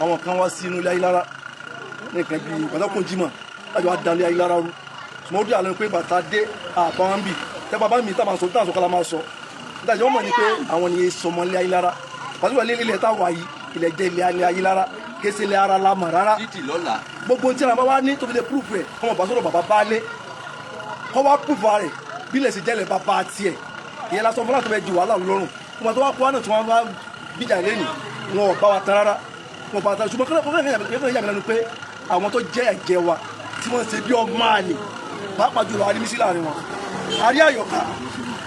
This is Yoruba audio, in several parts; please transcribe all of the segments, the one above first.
àwọn kan wá sí inú ilé Ayílára nìkan bíi pàtàkùn jimọ̀ láti wá dalẹ̀ Ayílára rú ṣùgbọ́n ó dé àlọ́ pé bàtà dé àbáwọn bì tẹ́ bàbá mi tábà sọ táà sọ kálá máa sọ nígbàtí wọ́n mọ̀ ní pé àwọn ni sọmọ ilé Ayílára pàtàkùn ilé tá wà yìí ilẹ̀ jẹ́ ilé Ayílára kése ilé ara la mọ̀ rárá gbogbo tí a bá wá ní tó fi lè púrúfù ẹ̀ kọ́mọ̀ bá sọ̀rọ̀ bàbá bá lé kọ́ wá púrúfù rẹ̀ bí lè ṣe jẹ́lẹ̀ bàbá tiẹ̀ ìyẹn lásán fúnra tó bẹ di wàhálà lọ́rùn wọn tó wá kó wá náà tí wọ́n bá bíjà lẹ́nu wọn ò bá wa tán rárá wọn bá wa tán ṣùgbọ́n kọ́kọ́ yà mí lẹ́nu pé àwọn tó jẹ́ ẹ̀jẹ̀ wa tí wọ́n ṣe bí ọmọ àlè pàápàá jùlọ arímísí láàrin wọn àrí àyọ̀ká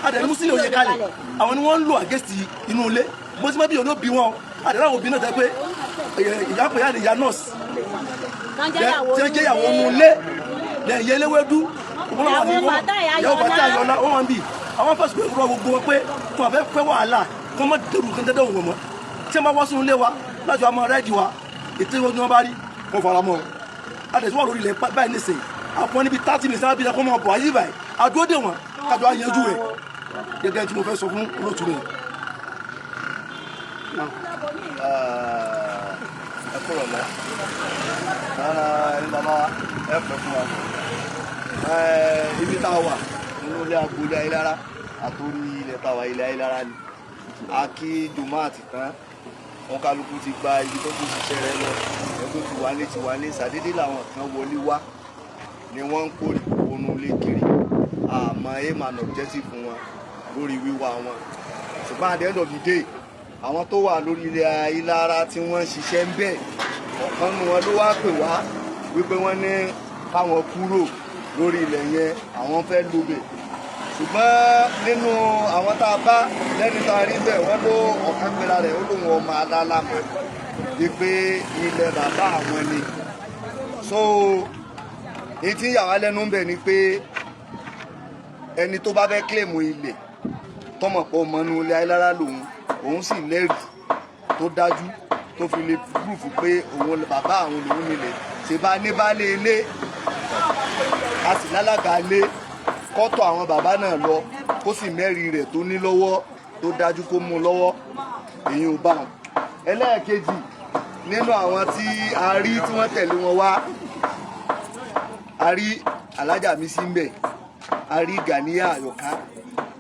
adẹ̀rímísí lè òye kalẹ̀ àwọn ni wọ́n ń lò àgẹ́sì inú ilé bó ti má bí olóbi wọn adẹ̀rẹ́ àwọn obìnrin náà tẹ́ pé ìyá pé ìyá nọ́ọ̀sì tí wọ́n jẹ́ ìyàwó inú ilé lẹ́yìn yẹn léwédú ìyàwó bàtà àyọ̀lá wọ́n wọ́n bì àwọn fẹ́sùn pé rọ gbogbo wọn pé tí wọ́n fẹ́ wàhálà kí wọ́n má dẹrù kí wọ́n dẹ́dẹ́ òun mọ́ tí wọ́n bá wá sínú ilé wa láti wá máa rẹ́ẹ̀dì wa ètò ìwọ́n tí wọ́n bá rí wọn fara mọ́ adẹ̀síwá lórí ilẹ̀ báyìí nísìn àpọ̀ níbi 30 minutes náà bí i kọ́ mọ́ bọ̀ ayé báyìí àdúródè wọn kájọ àyànjú rẹ̀ gẹ́gẹ́ tí mo fẹ́ sọ fún olóòtú rẹ̀. ẹ kúrò lọ ẹni bàbá ẹ fẹ́ fún wa ibi tá a wà nínú ilé agboolé Ayílára àtòrí ilẹ̀ tá a wà ilẹ̀ Ayílára ni a kí jùmọ̀ àti tán wọn kálukú ti gba ibi tó kù ṣiṣẹ́ rẹ lọ ẹgbẹ́ ti wálé ṣàdédé làwọn kan wọlé wá ni wọ́n ń kórè ònú ilé kiri àmọ́ aim and objective fún wọn lórí wíwá wọn ṣùgbọ́n at the end of the day àwọn tó wà lórí ilẹ̀ Ayílára tí wọ́n ń ṣiṣẹ́ ń bẹ̀ ọ̀kan nínú wọn ló wá pè wá wípé wọ́n ní káwọn kúrò lórí ilẹ̀ yẹn àwọn fẹ́ lóbẹ̀ ṣùgbọ́n nínú àwọn tá a bá lẹ́ni tá a rí bẹ́ẹ̀ wọ́n ló ọ̀kan gbéra rẹ̀ ó lóun ọmọ alálàmọ́ wípé ilẹ̀ bàbá àwọn ni so èyí tí yàrá lẹ́nu ń bẹ̀ ni pé ẹni tó bá fẹ́ kílèmù ilẹ̀ tọmọ̀ pọ̀ mọ́nú ilẹ̀ Ayílára lòun òun sì lẹ́rìí tó dájú tó fi lè púrúfù pé òun bàbá àwọn lòun nílẹ̀ ṣe bá ní baálé ilé a sì lálága ilé kọ́tọ̀ àwọn bàbá náà lọ kó sì mẹ́rin rẹ̀ tó ní lọ́wọ́ tó dájú kó mú lọ́wọ́ èyí ò bá wọn. ẹlẹ́ẹ̀kejì nínú àwọn tí a rí tí wọ́n tẹ̀lé wọn wá a rí alájà mi sí mbẹ̀ a rí Ganiya Àyọ̀ká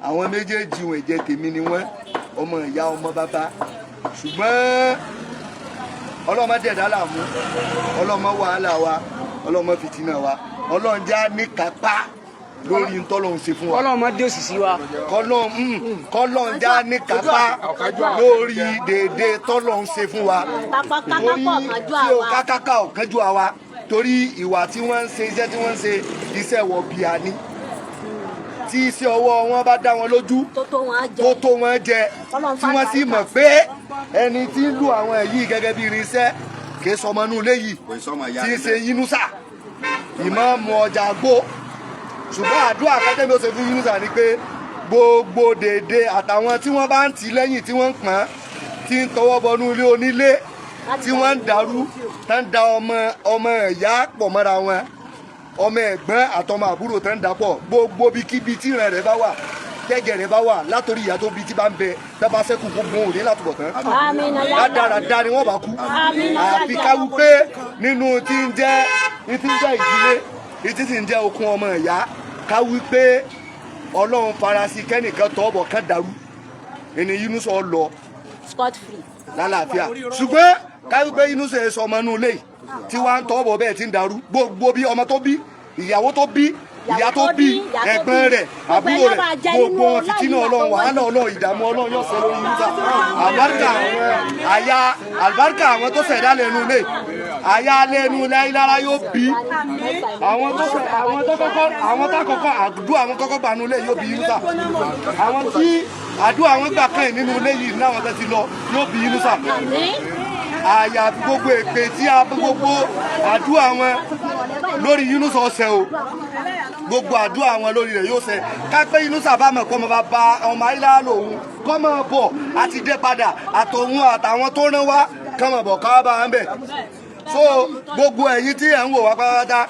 àwọn méjèèjì wọn ẹ̀jẹ̀ tèmi ni wọ́n ọmọ ìyá ọmọ bàbá ṣùgbọ́n ọlọ́mọ dẹ̀dá làmú ọlọ́mọ wàhálà wa ọlọ́mọ fìtínà wa ọlọ́njà ní kápá lórí ntọ́lọ́hún ṣe fún wa ọlọ́mọ dé òṣìṣẹ́ wa kọ́lọ́njà ní kápá lórí déédé tọ́lọ́hún ṣe fún wa torí tí o kákáká ọ̀kánjú wa torí ìwà tí wọ́n ń ṣe iṣẹ́ tí wọ́n ń ṣe iṣẹ́ wọ̀ bíà ni tí iṣẹ́ ọwọ́ wọn bá dá wọn lójú tó tó wọn jẹ tí wọ́n sì mọ̀ pé ẹni tí ń lu àwọn yìí gẹ́gẹ́ bí irinṣẹ́ kì í sọmọ inú ilé yìí tí ń ṣe Yínúsà ìmáàmù ọjà gbó ṣùgbọ́n àdúrà kẹ́tẹ́bí ó ṣe fún Yínúsà ni pé gbogbo dèdè àtàwọn tí wọ́n bá ń tì lẹ́yìn tí wọ́n ń pọ́n tí ń tọwọ́ bọnú ilé onílé tí wọ́n ń dàrú tá ń da ọmọ ìyá pọ̀ mọ́ra wọn ọmọ ẹ̀gbọ́n àtọmọ àbúrò tó ń dapọ̀ gbogbo bíkíbi tí ìrìn rẹ̀ bá wà tẹ́gẹ̀ rẹ̀ bá wà látòrí ìyá tó bí tí bá ń bẹ tẹ́bá sẹ́kù gbogbo òní látùbọ̀ tán dáadáa ni wọ́n bá kú àfi káwú pé nínú tí ń jẹ́ ìdílé ìtí sì ń jẹ́ okun ọmọ ìyá káwú pé Ọlọ́run farasí kẹ́nìkan tọ́ọ̀bọ̀ kan dàrú ẹni Yínúsà lọ scot free lálàáfíà ṣùgbọ́n káwú pé Yínúsà sọ ọmọ inú ilé tí wọ́n ń tọ́ọ̀bọ̀ bẹ́ẹ̀ ti ń dàrú gbogbo bí ọmọ tó bí ìyàwó tó bí ìyá tó bí ẹ̀gbọ́n rẹ̀ àbúrò rẹ̀ gbogbo fìtínà Ọlọ́run wàhálà Ọlọ́run ìdààmú Ọlọ́run yóò sọ lórí Yínúsà àlùbáríkà àwọn tó ṣẹ̀dá lẹ́nu ilé àyà lẹ́nu Ayílára yóò bí àwọn kọ́kọ́ àdúrà àwọn kọ́kọ́ gbà nínú ilé yóò bí Yínúsà àwọn tí àdúrà àwọn gbà kàn nínú ilé yìí náà wọ́n ti lọ yóò bí Yínúsà àyàfi gbogbo èpè tí a gbogbo àdúrà wọn lórí Yínúsà ọ̀sẹ̀ o gbogbo àdúrà wọn lórí rẹ̀ yóò ṣẹ kápẹ́ Yínúsà bá mọ̀ kọ́ mọ́ bá ba ọmọ Ayílára lòun kọ́ mọ́ bọ̀ àti dé padà àtòun àtàwọn tó rán wá kọ́ mọ̀ bọ̀ káwá bá wọn bẹ̀ so gbogbo ẹ̀yin tí ẹ̀ ń wò wá pátá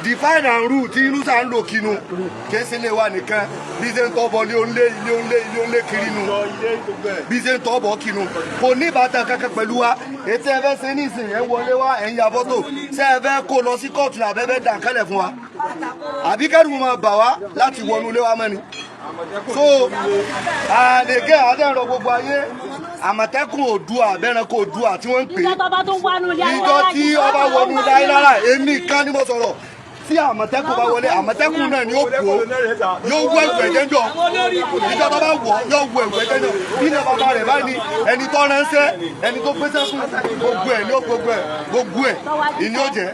define and rule tí Yunusa ń lò kinu kìí ṣe lè wà nìkan bí ṣe ń tọ́bọ̀ ilé onílé kiri nu bí ṣe ń tọ́bọ̀ kinu kò ní ìbátan kankan pẹ̀lú wa ètò ẹ̀fẹ́ ṣe ní ìsìn ẹ̀ wọlé wá ẹ̀ ń ya fọ́tò ṣé ẹ fẹ́ kó lọ sí kóòtù àbẹ́fẹ́ dànkẹ́lẹ̀ fún wa àbí kẹ́rù máa bà wá láti wọnú ilé wa mẹ́ni. So àdègé àdẹ́rọ gbogbo ayé Àmọ̀tẹ́kùn Oòduà abẹ́ranko Oòduà tí wọ́n ń pè é ìjọ tí ọba wọnú láìlára èmi kan ni mo sọ̀rọ̀ tí Àmọ̀tẹ́kùn bá wọlé Àmọ̀tẹ́kùn náà ni ó kú yóò wọ ẹ̀wù ẹ̀jẹ̀ jọ ìjọba bá wọ̀ yóò wọ ẹ̀wù ẹ̀jẹ̀ jọ bí ní bàbá rẹ̀ bá ní ẹni tó ránṣẹ́ ẹni tó gbéṣẹ́ fún gbogbo ẹ̀ ní ó gbogbo ẹ̀ ìní ó jẹ́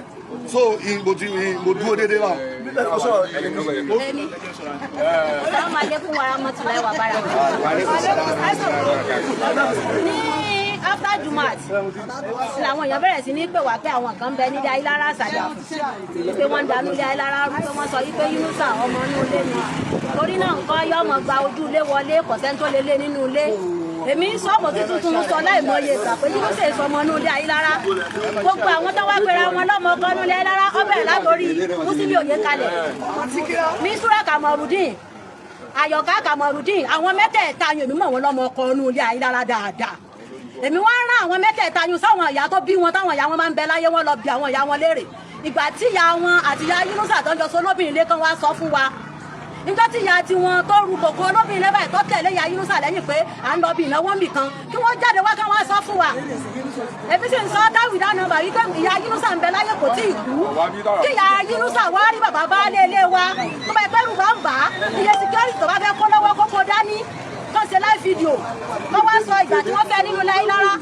so mo dúró déédéé wa. Assalamu alaikum warahmatullahi wabarakatuh. Ní after Jumat làwọn èèyàn bẹ̀rẹ̀ sí ní pè wá pé àwọn kan bẹ nílé Ayélára àṣàjà pé wọ́n ń dànù ilé Ayélára rú pé wọ́n sọ wípé Yunusa ọmọ inú ilé ni torí náà nǹkan yọ ọmọ gba ojú ilé wọlé kọ̀sẹ́ni tó lè lé nínú ilé èmi ń sọ́ọ̀bù tuntun sọ láìmọye ìgbà pé Yunusa èso ọmọ inú ilé Ayélára gbogbo àwọn tó wá pera wọn lọ́mọ ọkọ inú ilé Ayélára ọbẹ̀ látòrí Musili Oyèkalẹ̀ Misura Kamorudeen Àyọ̀ká Kamorudeen àwọn mẹ́tẹ̀ẹ̀ta yẹn èmi mọ̀ wọn lọ́mọ ọkọ inú ilé Ayélára dáadáa èmi wá ń rán àwọn mẹ́tẹ̀ẹ̀ta yun sáwọn ìyá tó bí wọn táwọn ìyá wọn máa ń bẹ láyé wọn lọ bí àwọn ìyá wọn léèrè ìgbà tí ìyá wọn àti ìyá Yunusa tó ń jọ sólóbìnrin lé kan wá sọ fún wa nígbà tí ìyá tiwọn tó ru kòkó olóbìnrin lé báyìí tó tẹ̀lé ìyá Yunusa lẹ́yìn pé à ń lọ bí ìnáwó mì kan kí wọ́n jáde wá kí wọ́n sọ fún wa èmi sì ń sọ dáwìdá nọ́mbà wípé ìyá Yunusa ń bẹ láyé kò tí ì kú kí ìyá Yunusa wá rí bàbá baálé ilé wa tó bá ẹgbẹ́ rù bá ń bà á iye security tó bá fẹ́ kó lọ́wọ́ kókó dání tó ṣe live video tó wá sọ ìgbà tí wọ́n fẹ́ nínú ilé Ayélára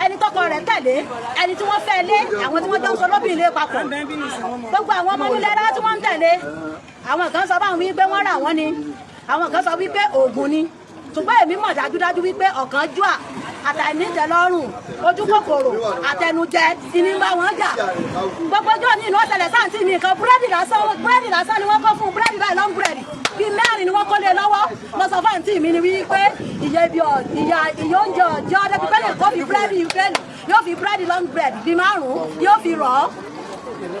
ẹni tọkọ rẹ̀ tẹ̀lé ẹni tí wọ́n fẹ́ lé àwọn tí wọ́n jọ ń sọ lóbìnrin lé papọ̀ gbogbo àwọn ọmọ ilé Ayélára tí wọ́n ń tẹ̀lé àwọn kan sọ báwọn wípé wọ́n rà wọ́n ni àwọn kan sọ wípé oògùn ni ṣùgbọ́n èmi mọ̀ dájúdájú wípé ọ̀kánjúà àtàìníjẹlọ́rùn ojú kòkòrò àtẹnujẹ ìní bá wọn jà gbogbo ọjọ́ ní ìlú ọ̀sẹ̀lẹ̀ sáǹtì mi kan búrẹ́dì lásán ni wọ́n kọ́ fún búrẹ́dì báyìí lọ́n búrẹ́dì bíi mẹ́rin ni wọ́n kọ́ lé lọ́wọ́ mo sọ fún àǹtí mi ni wípé ìyá oúnjẹ ọjọ́ débi pé lè kó fi búrẹ́dì yóò fi búrẹ́dì lọ́n búrẹ́dì bíi márùn-ún yóò fi rọ̀ ọ́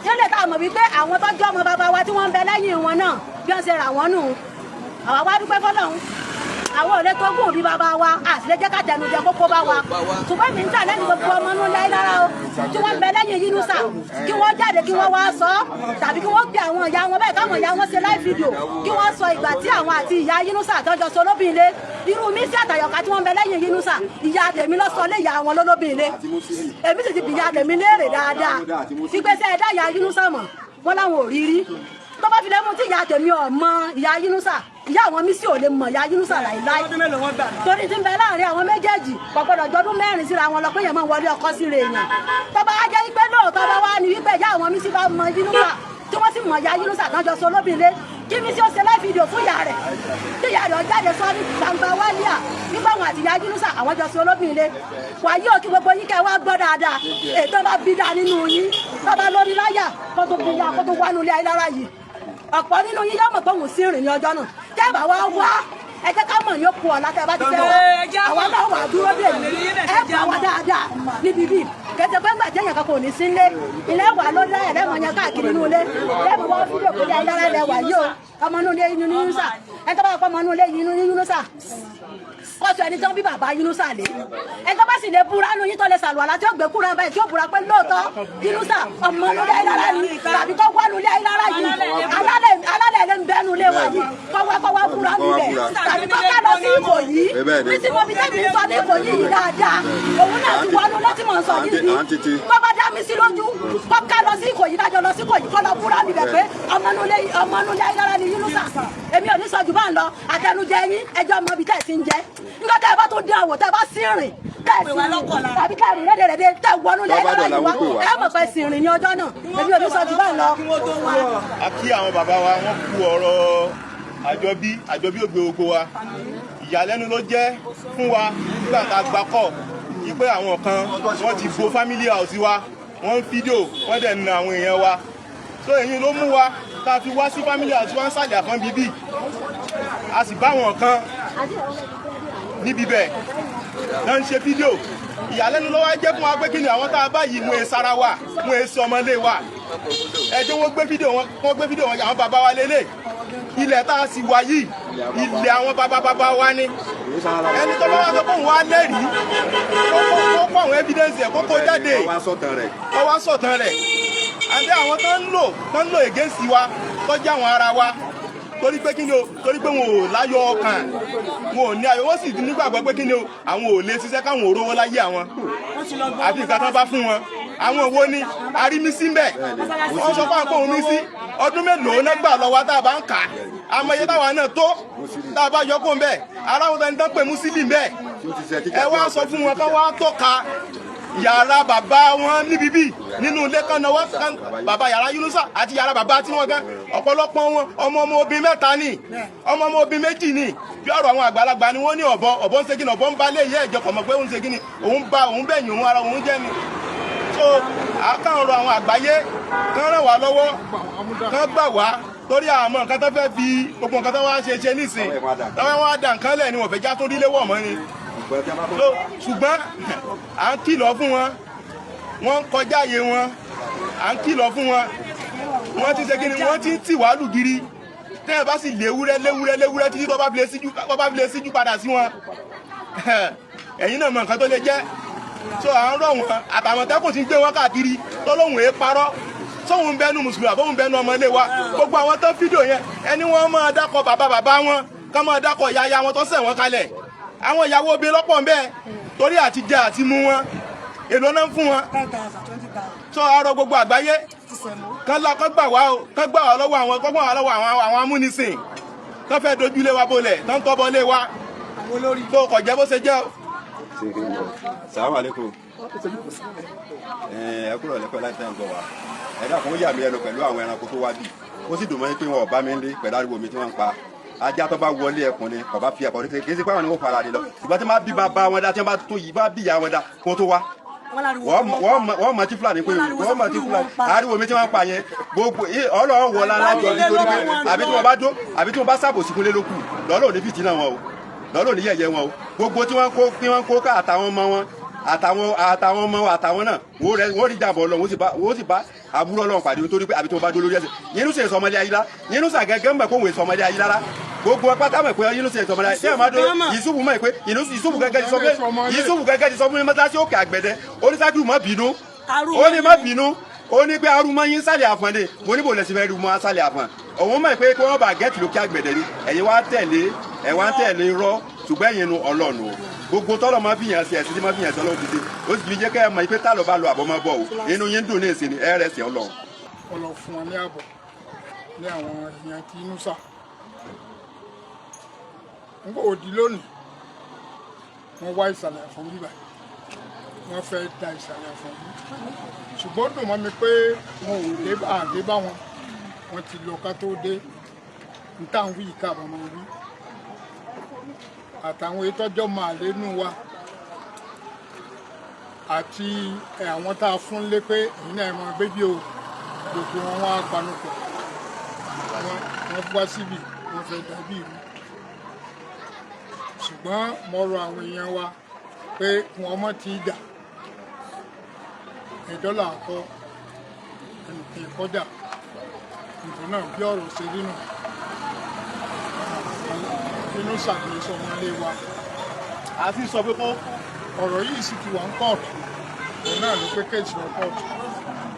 nílẹ̀ tá a mọ̀ wípé àwọn tọ́jú ọmọ bàbá wa tí wọ́n ń bẹ lẹ́yìn wọn náà bí wọ́n ṣe rà wọ́n nù àwa wá dúpẹ́ fọlọ́run àwọn ò lè tó gùn bí bàbá wa àti lè jẹ́ ká tẹnu jẹ kókó bá wa ṣùgbọ́n mi ń tà lẹ́nu gbogbo ọmọ inú ilé Ayélára o tí wọ́n ń bẹ lẹ́yìn Yunusa kí wọ́n jáde kí wọ́n wá sọ tàbí kí wọ́n gbé àwọn ìyá wọn bẹ́ẹ̀ káwọn ìyá wọn ṣe live video kí wọ́n sọ ìgbà tí àwọn àti ìyá Yunusa àtọ́jọ sọ lóbìn ilé irú Misi àtàyọ̀ká tí wọ́n ń bẹ lẹ́yìn Yunusa ìyá tèmi lọ sọ lé ìyá wọn lólóbìn ilé èmi sì ti bì ìyá tèmi léèrè dáadáa ìgbésẹ̀ ẹ̀dá ìyá Yunusa mọ̀ wọ́n láwọn ò rí rí tó bá fi lẹ́mú tí ìyá tèmi ò mọ ìyá Yunusa ìyá àwọn Misi ò lè mọ ìyá Yunusa láìláì torí tí ń bẹ láàrin àwọn méjèèjì kò gbọdọ̀ jọdún mẹ́rin síra wọn lọ pé yẹn máa wọlé ọkọ sí rè èèyàn tó bá jẹ́ wípé lóòótọ́ bá wá ní wípé ìyá àwọn Misi bá mọ Yunusa tí wọ́n sì mọ ìyá Yunusa kan jọ sọ lóbìnrin kí Misi ó ṣe live video fún ìyá rẹ̀ tí ìyá rẹ̀ jáde sọ ní gbangba wálíà nígbà wọn àti ìyá Yunusa àwọn jọ sọ lóbìnrin wàyí ò kí gbogbo yín kẹ́ wá gbọ́ dáadáa ètò bá bí dáa nínú yín tó bá lórí láyà kó tó bí ya kó tó wá nulẹ̀ Ayélára yìí ọ̀pọ̀ nínú yín yóò mọ̀ pé òun sí ìrìn ní ọjọ́ náà tẹ́ bá wá wá ẹ jẹ́ ká mọ̀ ní òkú ọ̀la tẹ́ bá ti fẹ́ wá àwa náà wà dúró dè mí ẹ bá wa dáadáa níbi bíi kẹsẹ̀ pé gbàjẹ́ yẹn kankan ò ní sí ilé ilé wà lórí ẹ̀ lẹ́mọ̀ yẹn káàkiri inú ilé lẹ́mọ̀ wọ́n fídíò kó lé Ayélára lẹ̀ wà yìí o ọmọ inú ilé yìí ní Yunusa ẹ tó bá pọ̀ ọmọ inú ilé yìí ní Yunusa kọ́sọ̀ ẹni tó ń bí bàbá Yunusa lé ẹ tó bá sì lè búra nu yín tó lè sàlùwàlá tí ó gbé kúra báyìí tí ó búra pé lóòótọ́ Yunusa ọmọ inú ilé Ayélára ni tàbí tó wá nu ilé Ayélára yìí alálẹ̀ lè ń bẹ́ nu ilé wa yìí kọ́ wá búra nu ilẹ̀ tàbí tó ká lọ sí Ìkòyí ní tí mo fi tẹ́bi sọ ní Ìkòyí yìí dáadáa òun náà ti wá nu ilé tí mò ń sọ yìí bí tó bá dá mi sí lójú kọ́ ká lọ sí Ìkòyí dájọ́ lọ sí Ìkòyí kọ́ lọ búra níbẹ̀ pé ọmọ inú ilé Ayélára ni Yunusa èmi ò ní sọ jù bá ń lọ àtẹnujẹ yín ẹjọ́ mọ ibi tẹ́ ẹ ti ń jẹ nígbà tẹ́ ẹ bá tó dé àwọ̀ tẹ́ ẹ bá sí rìn tàbí tẹ́ ẹ rìn rẹ́dẹ̀rẹ́dẹ́ tẹ́ ẹ wọnú ilé Ayélára yìí wá ẹ mọ̀ pé sí rìn ní ọjọ́ náà èmi ò ní sọ jù bá ń lọ. a kí àwọn bàbá wa wọ́n kú ọ̀rọ̀ àjọbí ògbé gbogbo wa ìyàlẹ́nu ló jẹ́ fún wa nígbà tá a gbà kọ́ wípé àwọn kan wọ́n ti bo family house wa wọ́n ń fídíò wọ́n dẹ̀ na àwọn èèyàn wa so èyí ló mú wa tá a fi wá sí family house wa ń sàjà fún bíbí a sì bá wọn kan níbi bẹ́ẹ̀ náà ń ṣe fídíò ìyàlẹ́nu ló wá jẹ́ fún wa pé kí ni àwọn tá a bá yìí mú e sára wa mú e sọ ọmọlé wa ẹjọ́ wọ́n gbé fídíò wọn àwọn bàbá wa lélẹ̀ ilẹ̀ tá a sì wá yìí ilẹ̀ àwọn bàbá wa ni ẹni tó bá wá sọ fún wa lẹ́rìí kó kó àwọn evidence ẹ̀ kó kó jáde kó wá sọ̀tàn rẹ̀ àti àwọn tó ń lò against wa tó jẹ́ àwọn ara wa torí pé kí ni o torí pé wọn ò láyọ̀ ọkàn wọn ò ní ayọ̀ wọ́n sì nígbàgbọ́ pé kí ni o àwọn ò lè ṣiṣẹ́ káwọn ò rówó láyé àwọn àti nǹkan tó bá fún wọn àwọn wo ni arímísí ń bẹ̀ wọ́n sọ fún àwọn òun mí sí ọdún mélòó náà gbà lọ́wọ́ tá a bá ń kà á àmọye táwa náà tó tá a bá yọ kó ń bẹ̀ aráwọ̀ tẹni tán pè Musili ń bẹ̀ ẹ wá sọ fún wọn ká wá tọ́ka yàrá bàbá wọn níbi bí nínú ilé kan náà wọ́n bàbá yàrá Yunusa àti yàrá bàbá tí wọ́n gan ọ̀pọ̀lọpọ̀ wọn ọmọ obìnrin mẹ́ta ni ọmọ obìnrin méjì ni bí ọ̀rọ̀ àwọn àgbàlagbà ni wọ́n ní ọ̀bọ ń ṣe kí ni ọ̀bọ ń bá lé ìyá ìjọ kọ̀mọ̀ pé ó ń ṣe kí ni òun bẹ̀yìn òun ara òun jẹ́ ni so àkànrọ̀ àwọn àgbáyé kán ràn wá lọ́wọ́ kán gbà wá torí àmọ́ nǹkan tó fẹ́ fi gbogbo nǹkan tó wá ṣe nísìn táwọn wá dà nǹkan lẹ̀ ni wọ́n fẹ́ já tó dílé wọ̀ mọ́ ni ṣùgbọ́n à ń kìlọ̀ fún wọn wọ́n ń kọjá àyè wọn à ń kìlọ̀ fún wọn wọ́n ti ṣe kí ni wọ́n ti ń tì wá lùgìrì tẹ́yìn bá sì léwúrẹ́ títí tó bá fi lè síjú padà sí wọn ẹ̀yin náà mọ nǹkan tó lè jẹ́ so à ń rọ̀ wọn àtàmọ̀tẹ́kùn ti ń gbé wọn káàkiri tọ́lọ́hùn èé parọ́ sóhun bẹnu mùsùlùmí àbóhun bẹnu ọmọ ilé wa gbogbo àwọn tó fídíò yẹn ẹni wọ́n máa dákọ̀ bàbá wọn ká máa dákọ̀ yaya wọn tó ṣẹ̀ wọ́n kalẹ̀ àwọn ìyàwó obìnrin lọ́pọ̀ ń bẹ́ẹ̀ torí àti jẹ àti mú wọn èlò náà ń fún wọn sọ àárọ̀ gbogbo àgbáyé kán gbà wá lọ́wọ́ àwọn amúnisìn kán fẹ́ dojúlé wa bolẹ̀ kán tọ́bọ̀ lé wa tó kọ̀ jẹ́ bó ṣe jẹ́. Assalamu alaikum. Ẹ kúrò lẹ́pẹ́ láti ẹ̀ ń gbọ́ wa ẹ dákun ó yà mí ẹnu pẹ̀lú àwọn ẹranko tó wá bì ó sì dùn mọ́ pé wọn ò bá mi ń lé pẹ̀lú ariwo mi tí wọ́n ń pa ajá tó bá wọlé ẹkùn ni kò bá fi ẹkùn ní kí n sì pé àwọn ni wọ́n fara rè lọ ìgbà tí wọ́n bá bá wọn dá tí wọ́n bá tó yìí bá bí ìyá wọn dá kó tó wá wọ́n mọ̀ tí fúlàní pé wọ́n mọ̀ tí fúlàní ariwo mi tí wọ́n ń pa yẹn gbogbo ọlọ́run wọlá alájọ nítorí pé àbí tí wọ́n bá sábò síkúnlé lókù lọ́lọ́ ní fìtínà wọn o lọ́lọ́ ní yẹ̀yẹ́ wọn o gbogbo tí wọ́n kó ká àtàwọn ọmọ wọn àtàwọn ọmọ àtàwọn náà wọ́n rí jàmbọ̀ lọ wọ́n sì bá àbúrò ọlọ́run pàdé nítorí pé àbí tí wọ́n bá dó lórí ẹsẹ̀ Yunusa ìsọmọlé ayílá Yunusa gẹ́gẹ́ mọ̀ pé òun ìsọmọlé ayílá rá gbogbo pátá mọ̀ pé Yunusa ìsọmọlé ayílá ṣé àmàdó Yusufu mọ̀ pé Yusufu gẹ́gẹ́ ti sọ fún mi mọ́tà sí òkè àgbẹ̀dẹ oníṣáájú má bínú ó ní má bínú ó ní pé arúmọ yín sálẹ̀ àfọ̀n ni mo níbo lẹ́sìn fẹ́ rúmọ sálẹ̀ àfọ̀n òun mọ̀ pé kí wọ́n bá gẹ́ẹ̀tì lókè àgbẹ̀dẹ ni ẹ̀yin wá tẹ̀lé rọ́ ṣùgbọ́n ẹ̀yin nu Ọlọ́run o gbogbo tọ́lọ̀ máa fìyàn sí ẹ̀sìn tí máa fìyàn sí Ọlọ́run dìde ó sì fi jẹ́ kẹ́ ẹ mọ̀ pé tá ló bá lọ àbọ̀ máa bọ̀ o inú yín dùn ní ìsìn ẹ rẹ̀ sí Ọlọ́run. Ọlọ́run fún wọn ní ààbọ̀ ní àwọn èèyàn tí Yunusa ń bọ̀ òdì lónìí wọ́n wá ìsàlẹ̀ àfọ̀n bíbà wọ́n fẹ́ da ìsàlẹ̀ àfọ̀n bí ṣùgbọ́n dùn mọ́ mi pé wọn ò dé bá wọn wọ́n ti lọ ká tó dé ní táwọn wí ìka àbọ̀ máa wí àtàwọn ìtọ́jọ́ máa lénú wa àti àwọn tá a fún lé pé èyí náà mọ bébí o gbogbo wọn wá panupọ̀ wọ́n wá síbi wọ́n fẹ́ dàbí ìlú ṣùgbọ́n mo rọ àwọn èèyàn wa pé wọ́n mọ̀ ti dà $1 àkọ́ ẹnìkan kọjá nǹkan náà bí ọ̀rọ̀ ṣe rí nù. Yunusa kì í sọ ọmọ ilé wa àti sọ pé kó ọ̀rọ̀ yìí sì ti wà ń kóòtù òun náà ló pé kéèjì lọ kóòtù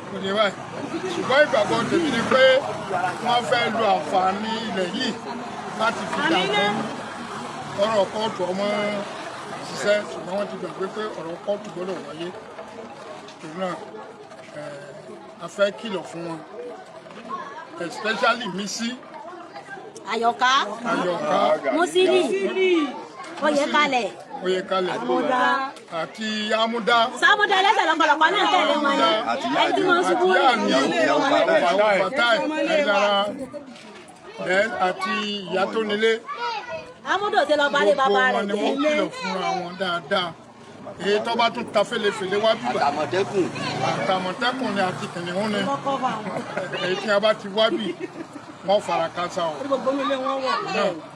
kò ní báyìí ṣùgbọ́n ìgbàgbọ́ tèmi ni pé wọ́n fẹ́ lo àǹfààní ilẹ̀ yìí láti fi dàgbọ́n ọ̀rọ̀ kóòtù ọmọ ṣiṣẹ́ ṣùgbọ́n wọ́n ti gbàgbé pé ọ̀rọ̀ kóòtù gbọ́dọ̀ wáyé òun náà a fẹ́ kìlọ̀ fún wọn especially Misi Àyọ̀ká Musili Oyèkalẹ̀ àti Amúdá Sàmúdà ẹlẹ́sẹ̀ lọ́pọ̀lọpọ̀ náà tẹ̀lé wọn ni ẹni tí wọ́n ṣubú àti ìyá tó nílé Amúdò tí lọ balẹ̀ bàbá rẹ̀ jẹ́ wọ́n kìlọ̀ fúnra wọn dáadáa èyí tó bá tún ta fèlèfèlè wá bíbà àtàmọ̀tẹ́kùn ni àti kìnìún ni èyí tí a bá ti wá bì wọ́n fara kásá o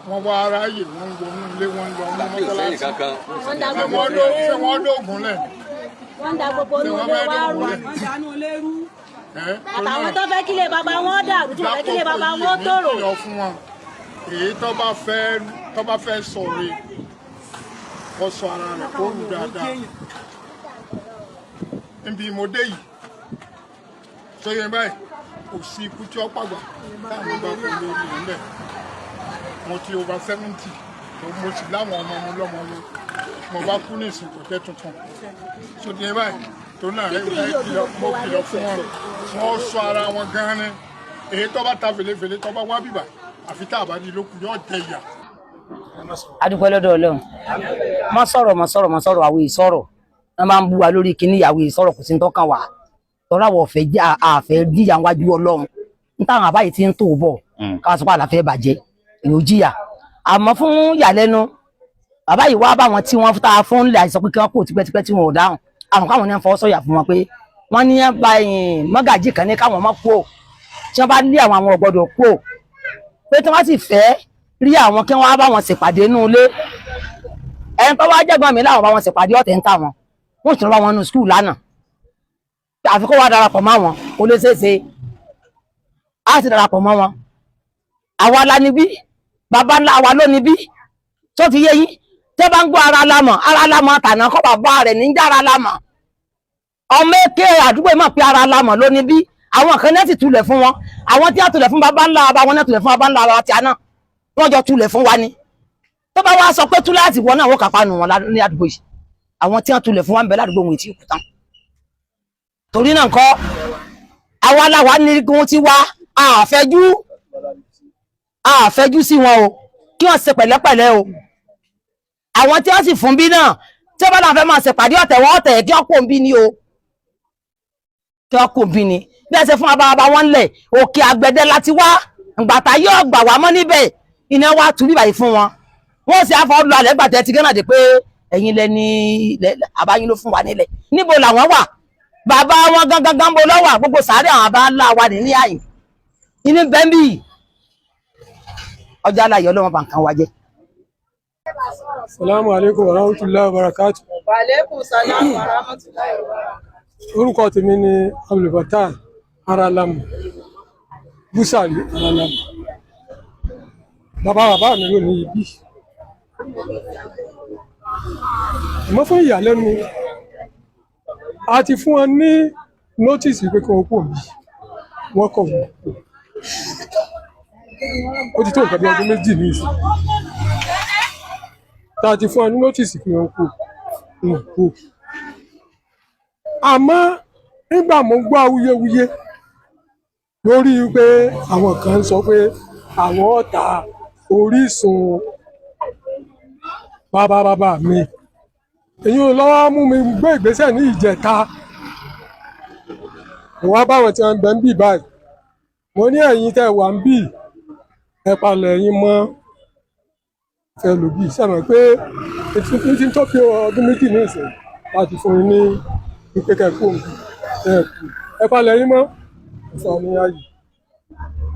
wọ́n wá aráyè wọ́n wọnú ilé wọn lọ mú mọ́tọ́lásì ṣé wọ́n dóògùn lẹ̀ wọ́n da gbogbo olú ilé wa rú àtàwọn tó fẹ́ kílé bàbá wọn dàrú tí wọ́n fẹ́ kílé bàbá wọn tòrò. lọ fún wọn èyí tó bá fẹ́ sọ̀rọ̀ kó sọ ara rẹ̀ kó rù dáadáa níbi ìmọ̀dé yìí tó yẹ báyìí kò sí ikú tí ó pàgbà táwọn bá kú lórí rẹ̀ ńbẹ̀ mo ti over 70 mo sì láwọn ọmọ mi lọ́mọ mi mo bá kú ní ìsìnkú tẹ́ tuntun tó yẹ báyìí tó náà mo kìlọ̀ fún wọn wọ́n sọ ara wọn gan-an ni èyí tó bá ta fèlèfèlè tó bá wá bíbà àfi tá àbá ní lókun yóò jẹ ìyà. adúpẹ́ lọ́dọ̀ Ọlọ́run má sọ̀rọ̀ àwọn ìsọ̀rọ̀ wọ́n máa ń bú wa lórí kíní ìyàwó ìsọ̀rọ̀ kò sí ní tọ́kàn wá tọ́lá wọ̀ fẹ́ jẹ́ àfẹ́ jíyà wájú Ọlọ́run ní táwọn àbáyé ti ń tó bọ̀ káwọn sọ pé àlàfẹ́ bàjẹ́ èyí ò jìyà àmọ́ fún ìyàlẹ́nu bàbá yìí wá bá wọn tí wọ́n ta fún ilẹ̀ àìsàn pé kí wọ́n kó tipẹ́tipẹ́ tí wọn ò dáhùn àwọn káwọn ní ń fọwọ́ sọ̀yà fún wọn pé wọ́n ní bá mọ́gàjì kan ní káwọn má kú ò tí wọ́n bá lé àwọn ọ̀gbọ́dọ̀ kú ò pé tí wọ́n sì fẹ́ rí àwọn kí wọ́n bá wọn ṣèpàdé nínú ilé ẹni tó wá jẹ́gbọ́n mi láwọn bá wọn ṣèpàdé ọ̀tẹ̀ ń tà wọn wọ́n sì tún bá wọn nù skul lánàá àfi kó wá darapọ̀ mọ́ wọn kó lè ṣeéṣe á sì darapọ̀ mọ́ wọn àwa la níbí bàbá ńlá wa ló níbí tó ti yé yín tẹ́ bá ń gbọ́ ara lámọ̀ tànà kọ́ bàbá rẹ̀ ní jára lámọ̀ ọmọ èké àdúgbò mọ̀ pé ara lámọ̀ ló níbí àwọn kan náà sì tulẹ̀ fún wọn àwọn tí a tulẹ̀ fún bàbá ńlá wa wọn náà tulẹ̀ fún bàbá ńlá wa tí a náà wọ́n jọ tulẹ̀ fún wa ni tó bá wá sọ pé túláàsì wọn náà wọ́n kápá nù wọn ní àdúgbò yìí àwọn tí a tulẹ̀ fún wa ń bẹ ládùúgbò wọn tí kú tán torí náà kọ́ àwa làwa ní gun ti wá àfẹ́jú sí wọn o kí wọ́n ṣe pẹ̀lẹ́pẹ̀lẹ́ o àwọn tí wọ́n sì fún bí náà tí wọ́n bá náà fẹ́ máa ṣèpàdé ọ̀tẹ̀ wọn ọ̀tẹ̀ kí wọ́n kò ń bí ni o kí wọ́n kò ń bí ni bí ẹ ṣe fún ababa wọn lẹ̀ òkè àgbẹ̀dẹ láti wá ìgbàtà yóò gbà wá mọ́ níbẹ̀ iná wá tú bíbà yìí fún wọn wọ́n sì àfọ́ lọ àlẹ́ gbàtẹ́ ti gánà dé pé ẹ̀yin lẹni àbáyín ló fún wa nílẹ̀ níbo làwọn wà bàbá wọn gangan bó lọ́wọ́ gbogbo sàárẹ̀ àwọn àbá ńlá wa ní àyè inú bẹ́ńbì ọjà aláyọ̀ ọlọ́wọ́n bá nǹkan wa jẹ́. Salamu alaikum warahmatullahi wabarakatuh. Wa alaikum salam warahmatullahi wabarakatuh. Orúkọ tèmi ni Abdulfatah Aralamu Busari Aralamu. Bàbá mi ló ní ibi. Àmọ́ fún ìyàlẹ́nu a ti fún wọn ní nọ́tìsì pé kí wọ́n kò bí wọ́n kọ̀ wọ́n. Ó ti tó nǹkan bí ọdún méjì ní ìsìn. Tá a ti fún wọn ní nọ́tìsì pé wọ́n kò. Àmọ́ nígbà mo gbọ́ awuyewuye lórí pé àwọn kan sọ pé àwọn ọ̀tá Orísun bàbá mi èyí ò lọ́wọ́ mú mi gbé ìgbésẹ̀ ní ìjẹta mo wá báwọn tí wọ́n ń bẹ ń bì báyìí mo ní ẹ̀yin tẹ́ wà ń bì ẹ palẹ̀ ẹ̀yin mọ́ fẹ́ lòbí sẹ́mi pé ní ti ń tó fi ọdún méjì ní ìsìn láti fún yín ní ìpẹ́kẹ̀ fóònù ẹ palẹ̀ ẹ̀yin mọ́ fún ọ ní ààyè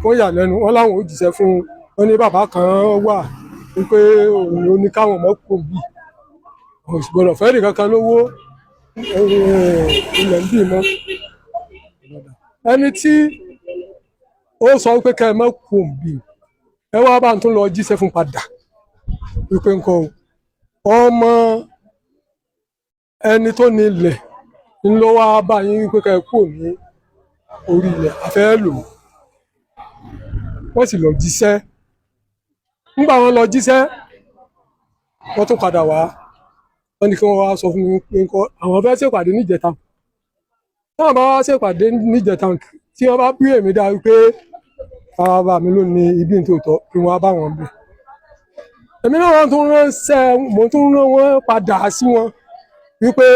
fún ìyàlẹ́nu wọn láwọn ò jíṣẹ́ fún wọn ní bàbá kan wà wípé òun ló ní káwọn ọmọ kò bì òṣùgbọ́n fẹ́ẹ́ nìkan kan lówó ilẹ̀ ń bì mọ́ ẹni tí ó sọ pé kẹ́ ẹ má kò bì ẹ wá bá ń tún lọ jíṣẹ́ fún padà wípé nǹkan ọmọ ẹni tó ní ilẹ̀ ń lọ wá bá yín wípé kẹ́ ẹ kò ní orí ilẹ̀ afẹ́ lò wọ́n sì lọ jíṣẹ́ nígbà wọn lọ jíṣẹ́ wọ́n tún padà wá wọ́n ní kí wọ́n wá sọ fún mi pé àwọn fẹ́ ṣèpàdé níjẹta táwọn bá wá ṣèpàdé níjẹta tí wọ́n bá bí èmi dá wípé bàbá mi ló ní ibi nítòótọ́ kí wọ́n bá wọn bẹ̀ èmi náà wọ́n tún ránṣẹ́ mo tún rán wọn padà sí wọn wípé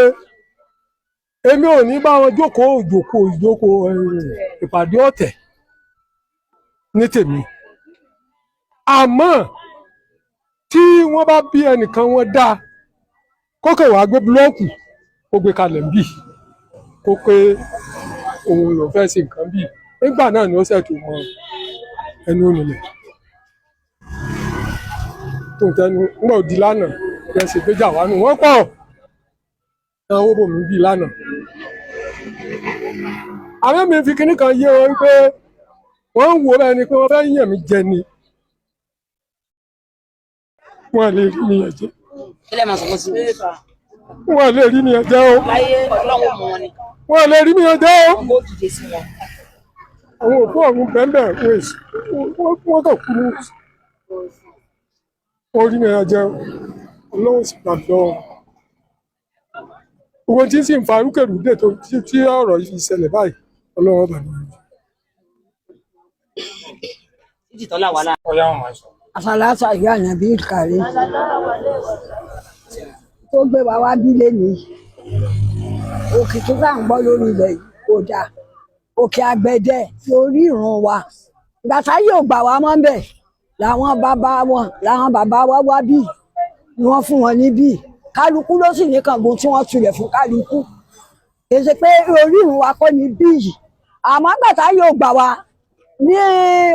èmi ò ní bá wọn jókòó ìpàdé ọ̀tẹ̀ ní tèmi àmọ́ tí wọ́n bá bí ẹnìkan wọn dá kókè wàá gbé búlọ́ọ̀kù kó gbé kalẹ̀ ń bì kó pé òun ló fẹ́ ṣe nǹkan bì nígbà náà ni ó ṣètò mọ ẹni onílẹ̀ tó ń tẹnu nígbà òdi lánàá bẹ́ẹ̀ ṣe gbéjà wá nù wọ́n pọ̀ ẹ̀ owó bòmí bì lánàá àwọn mi fi kinní kan yé wọn pé wọ́n ń wo bẹ́ẹ̀ ni pé wọ́n fẹ́ yàn mí jẹ ni wọ́n lè rí nìyẹn jẹ. Kílẹ̀ máa sọ̀kọ́ sí i. Wọ́n lè rí nìyẹn jẹ o. Láyé ọlọ́run mọ̀ wọn ni. Wọ́n lè rí nìyẹn jẹ o. Wọ́n kò dìde sí wọn. Àwọn òkú ọ̀run bẹ́ẹ̀ wọ́n kàn kú ní wọ́n rí nìyẹn jẹ o. Ọlọ́run sì gbàgbọ́ owó tí sì ń fa arúkèrúdè tó tí ọ̀rọ̀ yìí ṣẹlẹ̀ báyìí Ọlọ́run bá nìyẹn. Títí tọ́lá wà láà. Àsàlátù ìyá ànábì kàrí tó gbé wa wá bí lénìí òkè tó bá ń gbọ́ lórí ilẹ̀ yìí kò dáa òkè àgbẹ̀dẹ lórí ìrun wa gbàtà yóò gbà wá mọ́ bẹ̀ làwọn bàbá wa wá bí ni wọ́n fún wọn níbí kálukú ló sì ní kàngun tí wọ́n tulẹ̀ fún kálukú kì í ṣe pé orí ìrun wa kọ́ ní bí yìí àmọ́ gbàtà yóò gbà wá ní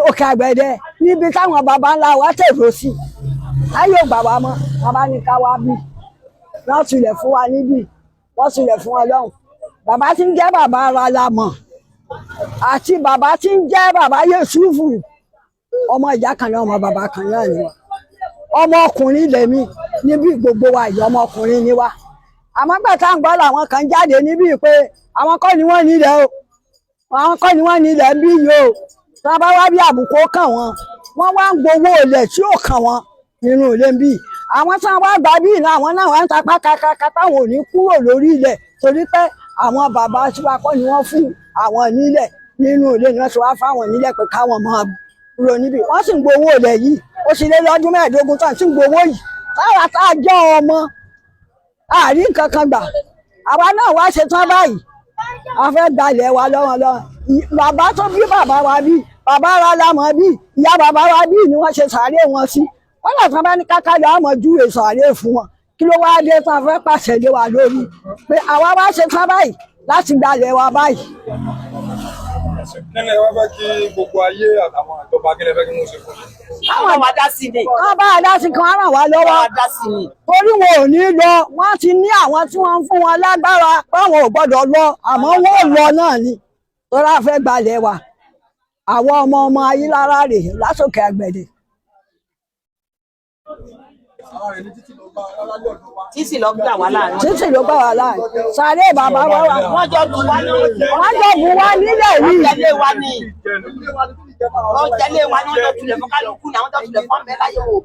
òkè àgbẹ̀dẹ níbi táwọn baba ńlá wa tèrò sí láyé ò gbà wá mọ́ bàbá ní ká wá bí wọ́n tulẹ̀ fún wa níbí wọ́n tulẹ̀ fún Ọlọ́run bàbá tí ń jẹ́ bàbá ara la mọ̀ àti bàbá tí ń jẹ́ bàbá Yẹ̀súfù ọmọ ìyá kan náà ọmọ bàbá kan náà ni wa ọmọ ọkùnrin lèmi níbí gbogbo wa ìyá ọmọ ọkùnrin ni wa àmọ́ gbàtà ń gbọ́ làwọn kan jáde níbí pé àwọn kọ́ ni wọ́n nílẹ̀ o àwọn kọ́ ni wọ́n nílẹ̀ ń bí yìí o tá a bá wá bí àbùkù kàn wọ́n wá ń gbowó ilẹ̀ tí ó kàn wọ́n nínú ilé ń bí àwọn tí wọ́n wá gbà bí iná àwọn náà wá ń tapá kakaka táwọn ò ní kúrò lórí ilẹ̀ torí pé àwọn bàbá tí wàá kọ́ ni wọ́n fún àwọn nílẹ̀ nínú ilé ni wọ́n ti wá fáwọn nílẹ̀ pé káwọn máa kúrò níbí wọ́n sì ń gbowó ilẹ̀ yìí ó sì lé lọ́dún 15 tán tí ń gbowó yìí táwa tá a jẹ́ ọmọ àárín nǹkan kan gbà àwa náà wá ṣe tán báyìí a fẹ́ gbalẹ̀ wa lọ́wọ́ bàbá tó bí bàbá wa bí bàbá wa lámọ̀ bí ìyá bàbá wa bí ni wọ́n ṣe sàárè wọn sí wọ́n lọ tán bá ní kákàlẹ̀ àmọ́ júwe sàárè fún wọn kí ló wá dé tán fẹ́ pàṣẹ lé wa lórí pé àwa wá ṣe tán báyìí láti gbalẹ̀ wa báyìí. Kí ni wọ́n fẹ́ kí gbogbo ayé àtàwọn ìjọba kí ni fẹ́ kí wọ́n ṣe fún yín? Àwọn wa dá sí ni. Wọ́n bá a dá sí kan ràn wá lọ́wọ́. Torí wọn ò ní lọ, wọ́n ti ní àwọn tí wọ́n ń fún wọn lágbára báwọn ò gbọ́dọ̀ lọ, àmọ́ wọ́n ò lọ náà ni. Tọ́lá fẹ́ gbalẹ̀ wa. Àwọn ọmọ Ayílára rè lásòkè àgbẹ̀dẹ. Títì ló gbà wá láàrin. Títì ló gbà wá láàrin. Sàárè bàbá wa wà. Wọ́n jọ bù wá ní. Wọ́n jọ bù wá nílẹ̀ yìí. Wọ́n tẹ̀lé wa ní. Wọ́n tẹ̀lé wa ní wọ́n jọ tulẹ̀ fún kálukú ní àwọn jọ tulẹ̀ fún ọ̀bẹ láyé wò.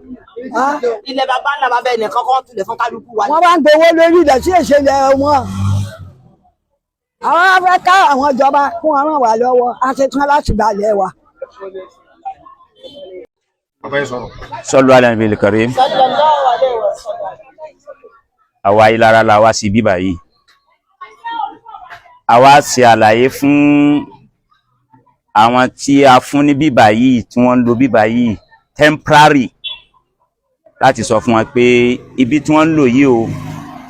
Ilẹ̀ bàbá ńlá bàbá ẹnìkan kọ́ tulẹ̀ fún kálukú wa. Wọ́n bá ń gbowó lórí ilẹ̀ tí èsè lẹ̀ wọn. Àwọn afẹ́ ká àwọn ìjọba kún wọn ràn wá lọ́wọ́ a ti tán láti gbalẹ̀ wa. Sọlú alẹ́nbílì karim. Àwa Ayílára la wá sí bíbà yìí. A wá ṣe àlàyé fún àwọn tí a fún ní bíbà yìí tí wọ́n ń lo bíbà yìí temporary láti sọ fún wọn pé ibi tí wọ́n ń lò yìí o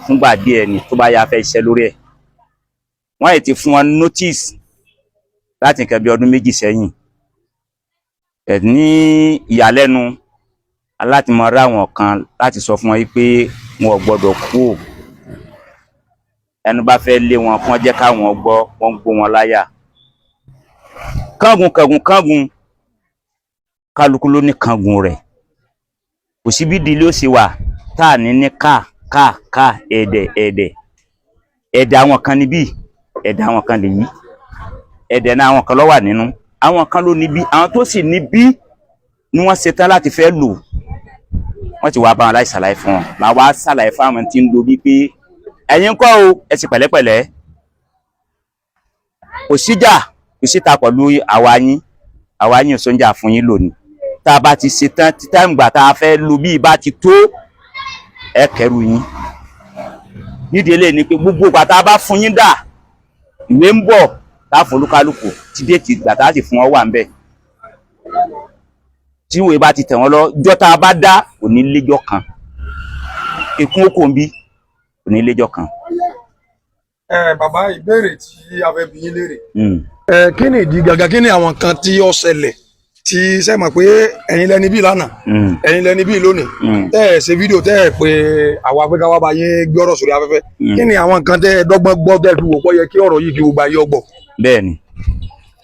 fúngbà díẹ̀ ni tó bá yá fẹ́ iṣẹ́ lórí ẹ̀. Wọ́n yìí ti fún wọn notice láti nǹkan bí ọdún 2 sẹ́yìn. Ní ìyàlẹ́nu aláti mọ ra àwọn kan láti sọ fún wọn yìí pé wọn ò gbọ́dọ̀ kú o ẹnu bá fẹ́ lé wọn kán jẹ́ káwọn gbọ́ wọ́n ń gbó wọn láyà kángun kálukú ló ní kángun rẹ̀ kò sí bí ìdílé ó ṣe wà tá à ní ká ẹ̀dẹ̀ àwọn kan níbí ẹ̀dẹ̀ àwọn kan lèyí ẹ̀dẹ̀ náà àwọn kan ló wà nínú àwọn kan ló níbí àwọn tó sì níbí ni wọ́n ṣetán láti fẹ́ lò wọ́n ti wá bá wọn láì ṣàlàyé fún wọn máa wá ṣàlàyé fún àwọn tí ń lo bí pé ẹ̀yin kọ́ o ẹ sì pẹ̀lẹ́pẹ̀lẹ́ kò síjà kò síta pẹ̀lú àwa yín sóúnjà fún yín lónìí tá a bá ti ṣetán títà ìgbà tá a fẹ́ lo bí ibà ti tó ẹ kẹrù yín nídìí eléyìí ni pé gbogbo ìgbà tá a bá fún yín dà ìwé ń bọ̀ tá a fún olúkálùkù tí déètì ìgbà tá a sì fún ọ wà ń bẹ̀ tí ìwé bá ti tẹ̀ wọ́n lọ jọ́ tá a bá dá kò ní léjọ́ kan ikún okò ń bí kò ní léjọ́ kan. Bàbá ìbéèrè tí a fẹ́ bi yín léèrè. Kí ni ìdí gàgà kí ni àwọn kan tí ó ṣẹlẹ̀ tí ṣe mọ̀ pé ẹ̀yin lẹni bí lánàá ẹ̀yin lẹni bí lónìí tẹ́ ẹ̀ ṣe fídíò tẹ́ ẹ̀ pé àwọn afẹ́ká wá bá yín gbé ọ̀rọ̀ sórí afẹ́fẹ́ kí ni àwọn nǹkan tẹ́ ẹ dọ́gbọ́n gbọ́ tẹ́ ẹ fi wò pọ̀ yẹ kí ọ̀rọ̀ yìí kí gbogbo ayé ọgbọ̀. bẹ́ẹ̀ni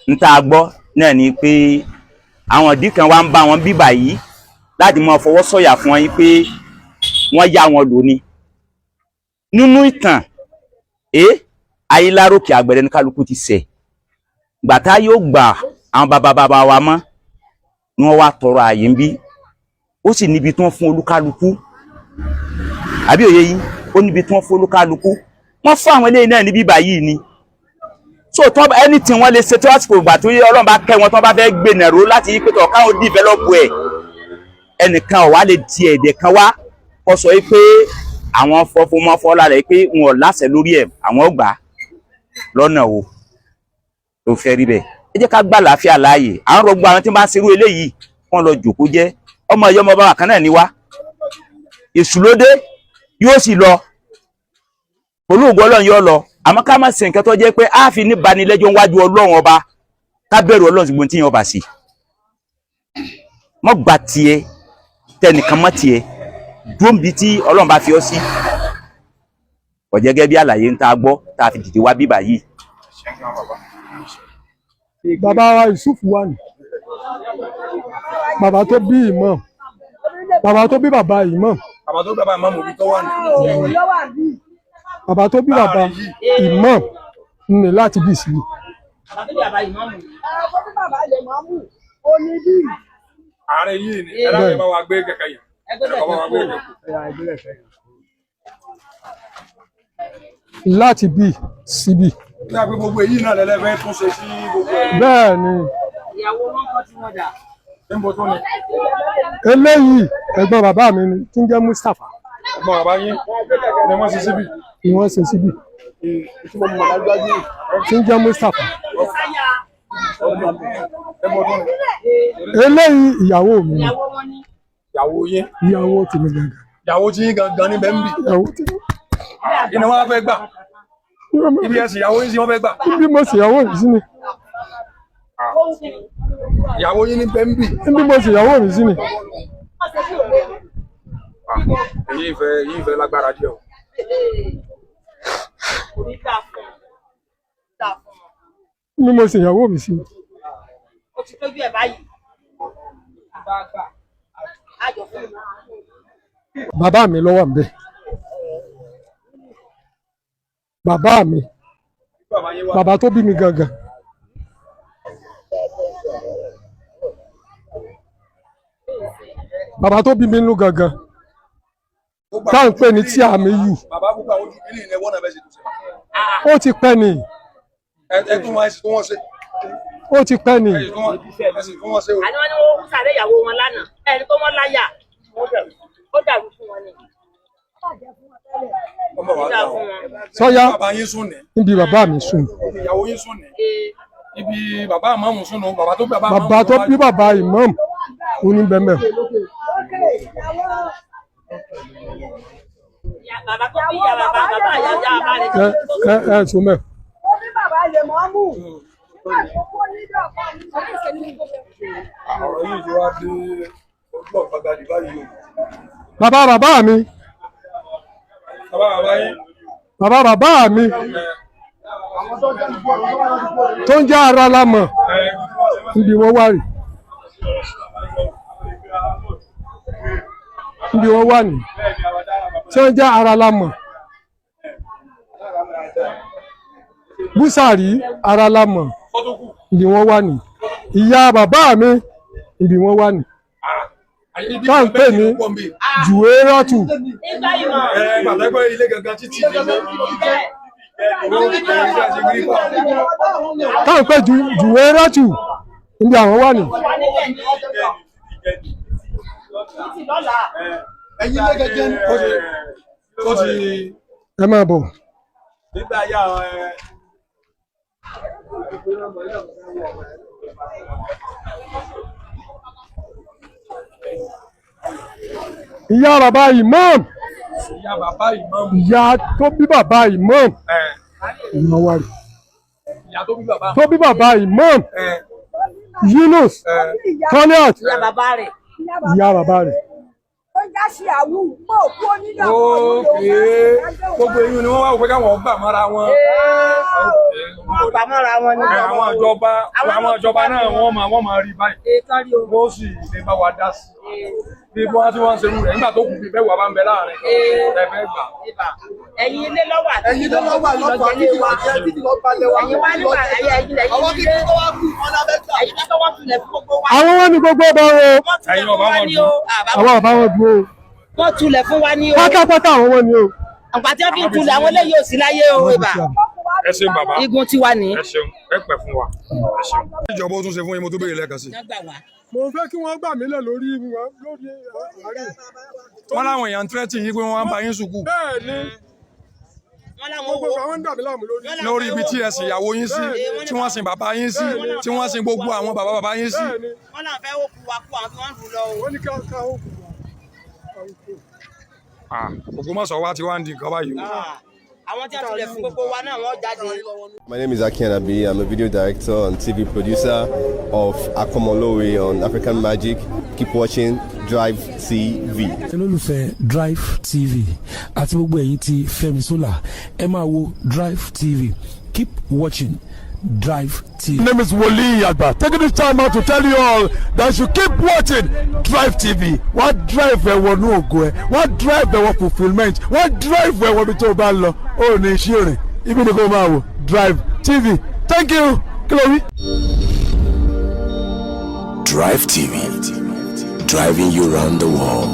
n tá a gbọ́ náà ni pé àwọn ìdí kan wá ń bá wọn bíbà yìí láti mọ fọwọ́ sọ̀yà fún wọn yín pé wọ́n yá wọn lò ní nínú ìtàn Ayélárókè Àgbẹ̀dẹ ní kálukú ti ṣẹ̀ gbàtá yóò gbà àwọn bàbá wa mọ́ ni wọ́n wá tọrọ àyè ń bí ó sì níbi tí wọ́n fún olúkálukú àbí òye yìí ó níbi tí wọ́n fún olúkálukú wọ́n fún àwọn eléyìí náà ní bíbà yìí ni so tó anything wọ́n lè ṣe tó àsìkò ìgbà tó yẹ Ọlọ́run bá kẹ́ wọn tó bá fẹ́ gbé nàró láti yí pé tó káwọn develop ẹ̀ ẹnìkan ò wá lè ti ẹ̀dẹ̀ kan wá kó sọ pé àwọn fọfọmọfọ lára ẹ̀ pé wọn ò láṣẹ lórí ẹ̀ àwọn gbà lọ́nà wo tó fẹ́ rí bẹ́ẹ̀ ẹ jẹ́ ká gbà láàfíà láàyè àwọn rọgbọ àwọn tí wọ́n bá ń ṣerú eléyìí wọ́n lọ jòkó jẹ́ ọmọ ìyá ọmọ bàbá kan náà ni wá èṣù ló dé yóò sì lọ olóògbé Ọlọ́run yóò lọ àmọ́ ká má ṣe nǹkan tó jẹ́ pé a fi ní banilẹ́jọ́ wájú Ọlọ́run ọba ká bẹ̀rù Ọlọ́run ṣùgbọ́n tí yẹn ọba sí mọ́ gba tiẹ̀ tẹnìkan mọ́ tiẹ̀ dúró níbi tí Ọlọ́run bá fi ọ́ sí ọ̀jẹ́ gẹ́gẹ́ bí àlàyé ń tá a gbọ́ tá a fi dìde wá bíbà yìí. Bàbá wa Yusuf wà ní bàbá tó bí Imam bàbá tó bí bàbá Imam bàbá tó bí bàbá Imam òbí tó wà ní. Bàbá tó bí bàbá Imam ní láti bí sí. Ààrẹ yìí ni ẹ láti bá wa gbé kẹ̀kẹ́ yẹn ẹ bá wa gbé kẹ̀kẹ́. Láti bí síbí. Ní àgbẹ̀ gbogbo èyí náà lẹ́lẹ́fẹ́ tún ṣe sí gbogbo ẹ̀. Bẹ́ẹ̀ ni. Ìyàwó wọn kọ́ tí wọ́n dà. Níbo tó ni? Eléyìí ẹ̀gbọ́n bàbá mi ni tí ń jẹ́ Mustapha. Ẹ̀gbọ́n bàbá yín ni wọ́n ṣe síbí. Ni wọ́n ṣe síbí. Tí ń jẹ́ Mustapha. Eléyìí ìyàwó mi ni. Ìyàwó yín. Ìyàwó tèmi gangan. Ìyàwó tí yín gangan ní bẹ́ẹ̀ ń bì. Ìyàwó tèmi. Ìní wọn fẹ́ gbà. Ibi ẹ̀sìn ìyàwó yín sí wọ́n fẹ́ gbà. Ibi mo sì ìyàwó mi sí ni. Ìyàwó yín ní bẹ́ẹ̀ ń bì. Ibi mo sì ìyàwó mi sí ni. Èyí ìfẹ́ lágbára díẹ̀ o. Ibi mo sì ìyàwó mi sí ni. Ó ti tójú ẹ̀ báyìí. Bàbá mi ló wà ńbẹ̀. Bàbá mi bàbá tó bí mi gangan bàbá tó bí mi nínú gangan tá à ń pè ní tí àmì yù ó ti pẹ́ ni ó ti pẹ́ ni. Àní wọ́n ní wọ́n sàré ìyàwó wọn lánàá ẹni tó wọ́n láyà ó dàrú fún wọn ni. Sọ́yá níbi bàbá mi sùn. Ìyàwó yín sùn ní. Ibi bàbá ìmáàmù sùn nù bàbá tó bí bàbá ìmáàmù. Bàbá tó bí bàbá ìmáàmù oní bẹ́mẹ̀. Bàbá tó bí ìyá bàbá ìyá bàbá rẹ̀. Ẹ sùn mẹ́. Ọ̀rọ̀ yìí ti wá dé ojú ọ̀gbagadì báyìí o. Bàbá bàbá mi. Bàbá bàbá yín. Bàbá bàbá mi tó ń jẹ́ ara lámọ̀ níbi wọ́n wà rí níbi wọ́n wà ní tí wọ́n jẹ́ ara lámọ̀ Búsàrí ara lámọ̀ níbi wọ́n wà ní ìyá bàbá mi níbi wọ́n wà ní ká ń pè ní Jùwérátù. Bàtẹ́gbẹ́ ilé gangan títì ká ń pè Jùwérátù níbi àwọn wà ní. Ẹ̀yin lẹ́gẹ̀gẹ́ ní ó ti. Ẹ máa bọ̀. Nígbà yà ìyá bàbá Imam. Ìyá bàbá Imam. Ìyá tó bí bàbá Imam. Ìyá wa rí. Ìyá tó bí bàbá. Tó bí bàbá Imam. Yunus Toliat ìyá bàbá rẹ̀. ìyá bàbá rẹ̀. ó já sí àwù mọ́ òkú onídàá. ókè gbogbo eyín ni wọ́n wá òpé káwọn gbà mọ́ra wọn. wọ́n gbà mọ́ra wọn ní àwọn ìjọba náà wọ́n máa rí báyìí wọ́n sì lè bá wa dá sí bí wọ́n ti wọ́n ń serú rẹ̀ nígbà tó kù bí bẹ́ẹ̀ wà bá ń bẹ láàrin ẹ̀fẹ́ gbà. ẹ̀yin ilé lọ́wọ́ àti ẹ̀yin ilé lọ́wọ́ àlọ́pàá àti títí lọ́ọ́ balẹ̀ wa. ẹ̀yin wá nígbà ẹ̀yin àwọn kí tó wá kú wọn lábẹ́ gbà. ẹ̀yin tó wọ́n tulẹ̀ fún gbogbo wa. àwọn wọn ní gbogbo ọba o. ẹ̀yin ọba wọn dùn. àwọn ọba wọn dùn o. wọ́n tulẹ̀ fún wa ní o. pátápátá àwọn wọn ni o. àgbà tí wọ́n fi ń tulẹ̀ àwọn eléyìí ò sí láyé o ibà. ẹ ṣeun bàbá. igun tiwa ní. ẹ ṣeun ẹ pẹ́ fún wa. ẹ ṣeun. ìjọba ó tún ṣe fún yín mo tó béèrè lẹ́ẹ̀kan sí. mo fẹ́ kí wọ́n gbà mí lẹ̀ lórí àárín. wọ́n láwọn èèyàn tẹ́tì yín pé wọ́n wá ń bá yín sùkú. bẹ́ẹ̀ni gbogbo àwọn ń dà mí láàmú lórí. lórí ibi tí ẹ sin ìyàwó yín sí tí wọ́n sin bàbá yín sí tí wọ́n sin gbogbo àwọn bàbá yín sí. wọ́n náà fẹ́ òkú wa kú àwọn tí wọ́n ń dùn lọ o. wọ́n ní ká òkú wa. Ògbómọ̀ṣọ́ wa ti wá ń di nǹkan báyìí. àwọn tí a tulẹ̀ fún gbogbo wa náà wọ́n jáde. My name is Aki Anabi. I'm a video director and TV producer of Akomolowe on African Magic. Keep watching Drive TV. olólùfẹ́ Drive TV àti gbogbo ẹ̀yin tí Fẹ́mi Sola ẹ máa wo Drive TV. Keep watching Drive TV. My name is Wole Agba. Taking this time out to tell you all that you keep watching Drive TV. What drive ẹ̀wọ̀n ní ògo ẹ̀? What drive ẹ̀wọ̀n fulfilment? What drive ẹ̀wọ̀n bí tó bá lọ? Ó ní iṣẹ́ rìn. Ibi ni kò máa wò Drive TV. Thank you. Kí ló wí? Drive TV, driving you around the world.